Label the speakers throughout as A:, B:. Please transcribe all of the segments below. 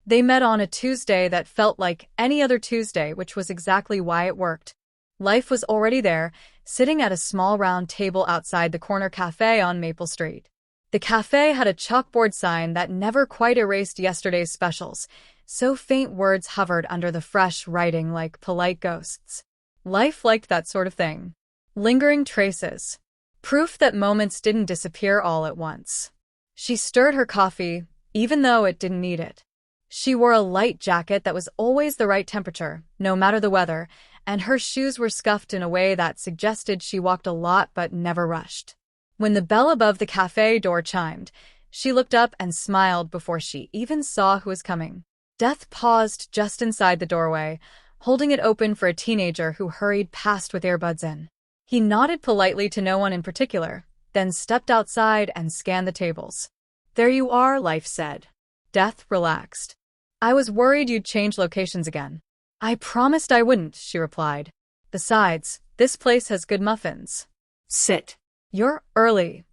A: They met on a Tuesday that felt like any other Tuesday, which was exactly why it worked. Life was already there, sitting at a small round table outside the corner cafe on Maple Street. The cafe had a chalkboard sign that never quite erased yesterday's specials, so faint words hovered under the fresh writing like polite ghosts. Life liked that sort of thing. Lingering traces. Proof that moments didn't disappear all at once. She stirred her coffee, even though it didn't need it. She wore a light jacket that was always the right temperature, no matter the weather, and her shoes were scuffed in a way that suggested she walked a lot but never rushed. When the bell above the cafe door chimed, she looked up and smiled before she even saw who was coming. Death paused just inside the doorway, holding it open for a teenager who hurried past with earbuds in. He nodded politely to no one in particular, then stepped outside and scanned the tables. "There you are," Life said. Death relaxed. "I was worried you'd change locations again." "I promised I wouldn't," she replied. "Besides, this place has good muffins."
B: Sit.
A: "You're early."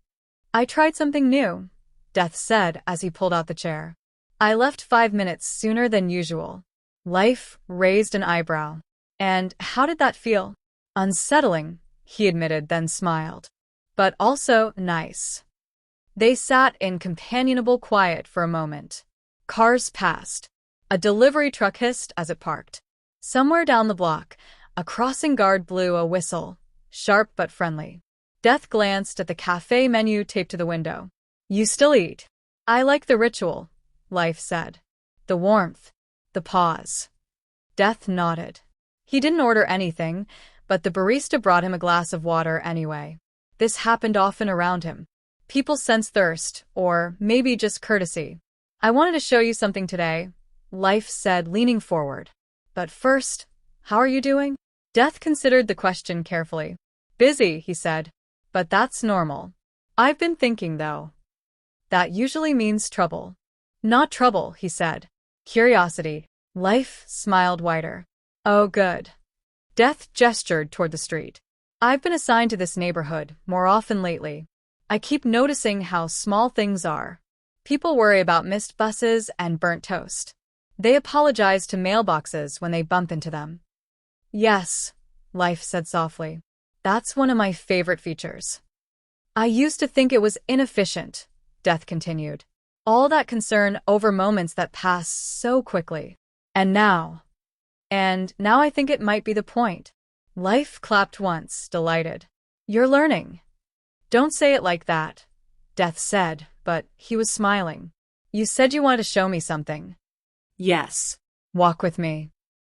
A: "I tried something new," Death said as he pulled out the chair. "I left 5 minutes sooner than usual." Life raised an eyebrow. "And how did that feel?" "Unsettling," he admitted, then smiled. "But also nice." They sat in companionable quiet for a moment. Cars passed. A delivery truck hissed as it parked. Somewhere down the block, a crossing guard blew a whistle, sharp but friendly. Death glanced at the cafe menu taped to the window. "You still eat?" "I like the ritual," Life said. "The warmth. The pause." Death nodded. He didn't order anything, but the barista brought him a glass of water anyway. This happened often around him. People sense thirst, or maybe just courtesy. "I wanted to show you something today," Life said, leaning forward. "But first, how are you doing?" Death considered the question carefully. "Busy," he said. "But that's normal. I've been thinking, though. That usually means trouble." "Not trouble," he said. "Curiosity." Life smiled wider. "Oh, good." Death gestured toward the street. "I've been assigned to this neighborhood more often lately. I keep noticing how small things are. People worry about missed buses and burnt toast. They apologize to mailboxes when they bump into them." "Yes," Life said softly. "That's one of my favorite features." "I used to think it was inefficient," Death continued. "All that concern over moments that pass so quickly. And now I think it might be the point." Life clapped once, delighted. "You're learning." "Don't say it like that," Death said, but he was smiling. "You said you wanted to show me something."
B: Yes.
A: "Walk with me."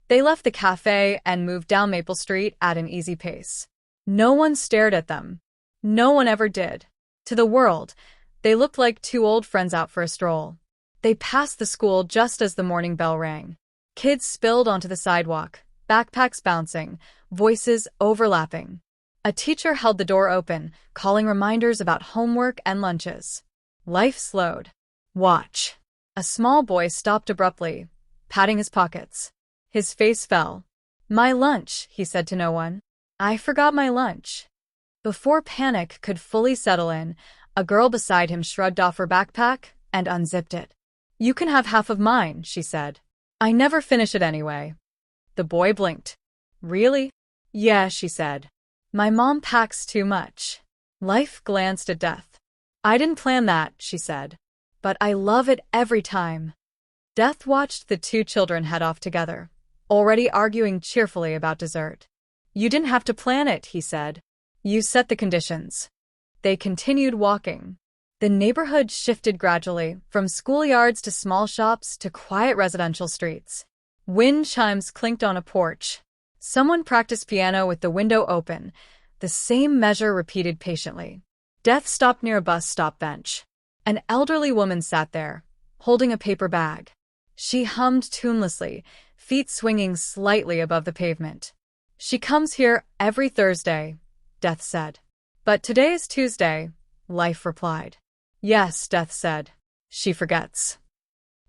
A: They left the cafe and moved down Maple Street at an easy pace. No one stared at them. No one ever did. To the world, they looked like two old friends out for a stroll. They passed the school just as the morning bell rang. Kids spilled onto the sidewalk, backpacks bouncing, voices overlapping. A teacher held the door open, calling reminders about homework and lunches. Life slowed. "Watch." A small boy stopped abruptly, patting his pockets. His face fell. "My lunch," he said to no one. "I forgot my lunch." Before panic could fully settle in, a girl beside him shrugged off her backpack and unzipped it. "You can have half of mine," she said. "I never finish it anyway." The boy blinked. "Really?" "Yeah," she said. "My mom packs too much." Life glanced at Death. "I didn't plan that," she said. "But I love it every time." Death watched the two children head off together, already arguing cheerfully about dessert. "You didn't have to plan it," he said. "You set the conditions." They continued walking. The neighborhood shifted gradually, from schoolyards to small shops to quiet residential streets. Wind chimes clinked on a porch. Someone practiced piano with the window open, the same measure repeated patiently. Death stopped near a bus stop bench. An elderly woman sat there, holding a paper bag. She hummed tunelessly, feet swinging slightly above the pavement. "She comes here every Thursday," Death said. "But today is Tuesday," Life replied. "Yes," Death said. "She forgets."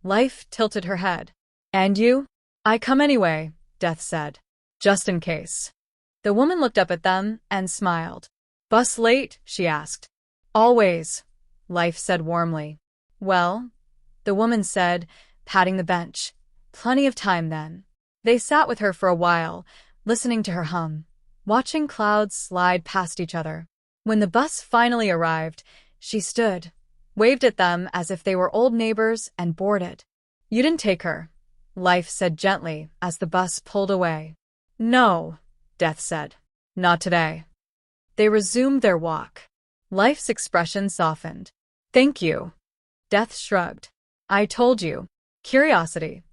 A: Life tilted her head. "And you?" "I come anyway," Death said. "Just in case." The woman looked up at them and smiled. "Bus late?" she asked. "Always," Life said warmly. "Well," the woman said, patting the bench. Plenty of time then. They sat with her for a while, listening to her hum, watching clouds slide past each other. When the bus finally arrived, she stood, waved at them as if they were old neighbors, and boarded. "You didn't take her," Life said gently as the bus pulled away. "No," Death said. "Not today." They resumed their walk. Life's expression softened. "Thank you." Death shrugged. "I told you. Curiosity."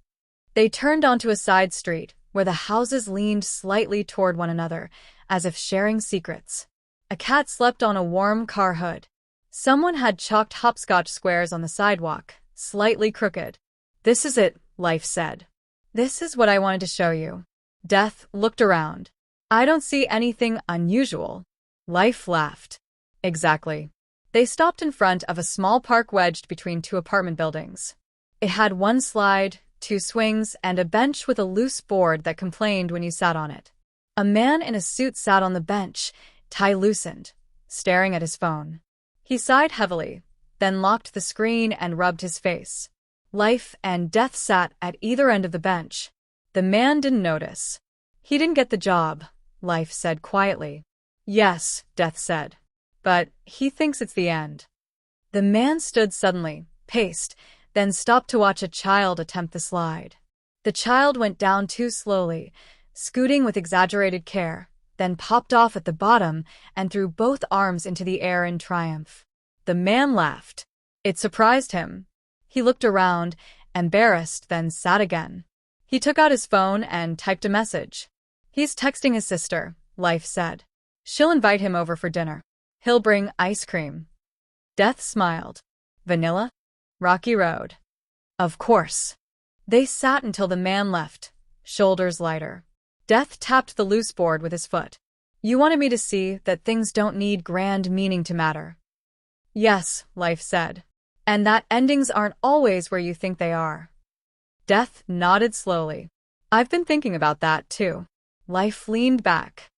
A: They turned onto a side street where the houses leaned slightly toward one another, as if sharing secrets. A cat slept on a warm car hood. Someone had chalked hopscotch squares on the sidewalk, slightly crooked. "This is it," Life said. "This is what I wanted to show you." Death looked around. "I don't see anything unusual." Life laughed. "Exactly." They stopped in front of a small park wedged between two apartment buildings. It had one slide, two swings, and a bench with a loose board that complained when you sat on it. A man in a suit sat on the bench, tie loosened, staring at his phone. He sighed heavily, then locked the screen and rubbed his face. Life and Death sat at either end of the bench. The man didn't notice. "He didn't get the job," Life said quietly. "Yes," Death said. "But he thinks it's the end." The man stood suddenly, paced, then stopped to watch a child attempt the slide. The child went down too slowly, scooting with exaggerated care, then popped off at the bottom and threw both arms into the air in triumph. The man laughed. It surprised him. He looked around, embarrassed, then sat again. He took out his phone and typed a message. "He's texting his sister," Life said. "She'll invite him over for dinner. He'll bring ice cream." Death smiled. "Vanilla? Rocky Road." "Of course." They sat until the man left, shoulders lighter. Death tapped the loose board with his foot. "You wanted me to see that things don't need grand meaning to matter." "Yes," Life said. "And that endings aren't always where you think they are." Death nodded slowly. "I've been thinking about that, too." Life leaned back.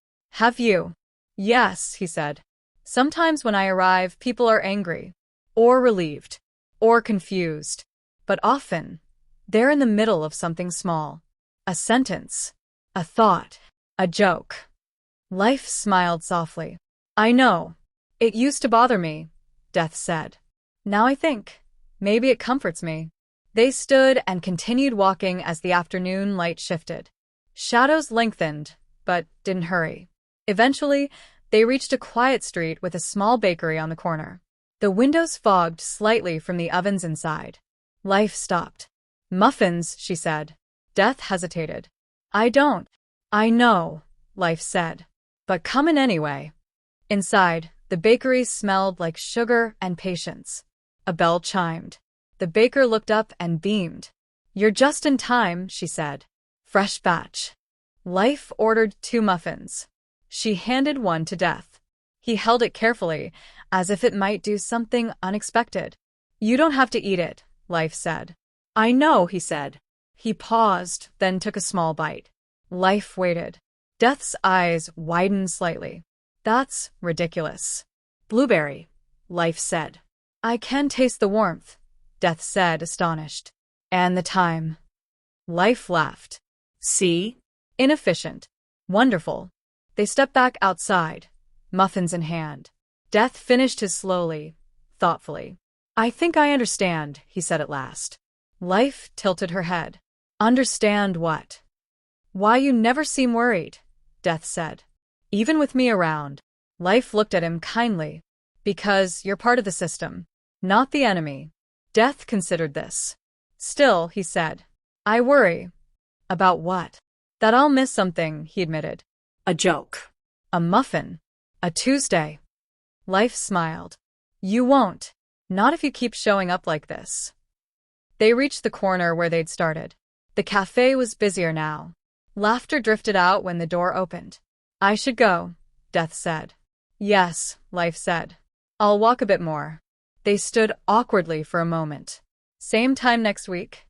A: "Have you?" "Yes," he said. "Sometimes when I arrive, people are angry, or relieved, or confused. But often, they're in the middle of something small. A sentence, a thought, a joke." Life smiled softly. "I know. It used to bother me," Death said. "Now I think, maybe it comforts me." They stood and continued walking as the afternoon light shifted. Shadows lengthened, but didn't hurry. Eventually, they reached a quiet street with a small bakery on the corner. The windows fogged slightly from the ovens inside. Life stopped. "Muffins," she said. Death hesitated. "I don't." "I know," Life said. "But come in anyway." Inside, the bakery smelled like sugar and patience. A bell chimed. The baker looked up and beamed. "You're just in time," she said. "Fresh batch." Life ordered 2 muffins. She handed one to Death. He held it carefully, as if it might do something unexpected. "You don't have to eat it," Life said. "I know," he said. He paused, then took a small bite. Life waited. Death's eyes widened slightly. "That's ridiculous." "Blueberry," Life said. "I can taste the warmth," Death said, astonished. "And the time." Life laughed. "See? Inefficient. Wonderful." They stepped back outside, muffins in hand. Death finished his slowly, thoughtfully. "I think I understand," he said at last. Life tilted her head. "Understand what?" "Why you never seem worried," Death said. "Even with me around." Life looked at him kindly. "Because you're part of the system, not the enemy." Death considered this. "Still," he said, "I worry." "About what?" "That I'll miss something," he admitted.
B: A joke.
A: "A muffin. A Tuesday." Life smiled. "You won't. Not if you keep showing up like this." They reached the corner where they'd started. The café was busier now. Laughter drifted out when the door opened. "I should go," Death said. "Yes," Life said. "I'll walk a bit more." They stood awkwardly for a moment. "Same time next week?"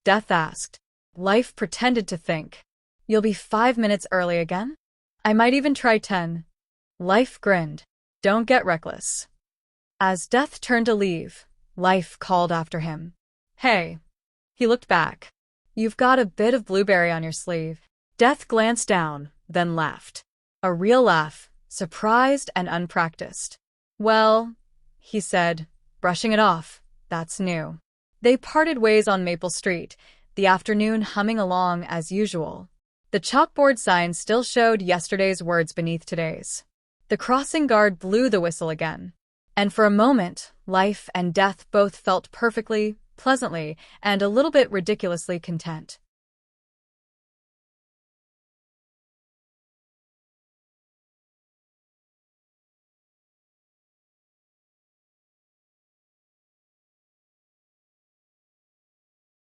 A: Death asked. Life pretended to think. "You'll be 5 minutes early again?" "I might even try 10. Life grinned. "Don't get reckless." As Death turned to leave, Life called after him. "Hey." He looked back. You've got a bit of blueberry on your sleeve. Death glanced down, then laughed. A real laugh, surprised and unpracticed. Well, he said, brushing it off, that's new. They parted ways on Maple Street, the afternoon humming along as usual. The chalkboard sign still showed yesterday's words beneath today's. The crossing guard blew the whistle again. And for a moment, life and death both felt perfectly, pleasantly, and a little bit ridiculously content.